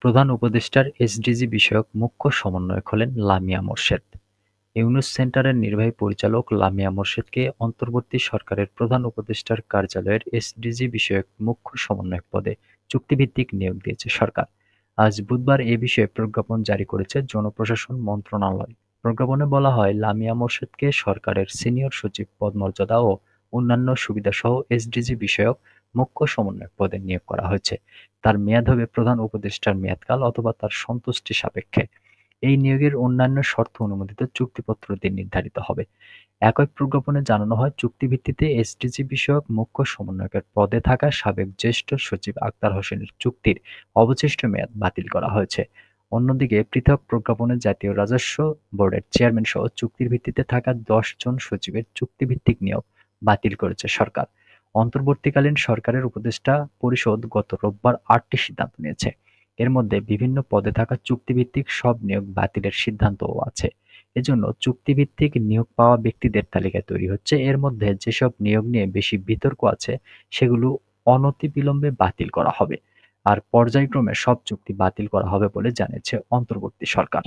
প্রধান উপদেষ্টার এসডিজি বিষয়ক মুখ্য সমন্বয়ক হলেন লামিয়া মোরশেদ। ইউনুস সেন্টারের নির্বাহী পরিচালক লামিয়া মোরশেদকে অন্তর্বর্তী সরকারের প্রধান উপদেষ্টার কার্যালয়ের এসডিজি বিষয়ক মুখ্য সমন্বয়ক পদে চুক্তিভিত্তিক নিয়োগ দিয়েছে সরকার। আজ বুধবার এ বিষয়ে প্রজ্ঞাপন জারি করেছে জনপ্রশাসন মন্ত্রণালয়। প্রজ্ঞাপনে বলা হয়, লামিয়া মোরশেদকে সরকারের সিনিয়র সচিব পদমর্যাদা ও অন্যান্য সুবিধাসহ এসডিজি বিষয়ক মুখ্য সমন্বয়ক পদে নিয়োগ করা হয়েছে। তার মেয়াদ হবে প্রধান উপদেষ্টার মেয়াদকাল অথবা তার সন্তুষ্টি সাপেক্ষে। এই নিয়োগের অন্যান্য শর্ত অনুমোদিত চুক্তিপত্র দিয়ে নির্ধারিত হবে। একই প্রজ্ঞাপনে জানানো হয়, চুক্তিভিত্তিতে এসডিজি বিষয়ক মুখ্য সমন্বয়কের পদে থাকা সাবেক জ্যেষ্ঠ সচিব আক্তার হোসেনের চুক্তির অবশিষ্ট মেয়াদ বাতিল করা হয়েছে। অন্যদিকে পৃথক প্রজ্ঞাপনে জাতীয় রাজস্ব বোর্ডের চেয়ারম্যানসহ চুক্তির ভিত্তিতে থাকা ১০ জন সচিবের চুক্তিভিত্তিক নিয়োগ বাতিল করেছে সরকার। অন্তর্বর্তীকালীন সরকারের উপদেষ্টা পরিষদ গত রোববার ৮টি সিদ্ধান্ত নিয়েছে। এর মধ্যে বিভিন্ন পদে থাকা চুক্তিভিত্তিক সব নিয়োগ বাতিলের সিদ্ধান্তও আছে। এজন্য চুক্তিভিত্তিক নিয়োগ পাওয়া ব্যক্তিদের তালিকা তৈরি হচ্ছে। এর মধ্যে যেসব নিয়োগ নিয়ে বেশি বিতর্ক আছে সেগুলো অনতিবিলম্বে বাতিল করা হবে। আর পর্যায়ক্রমে সব চুক্তি বাতিল করা হবে বলে জানিয়েছে অন্তর্বর্তী সরকার।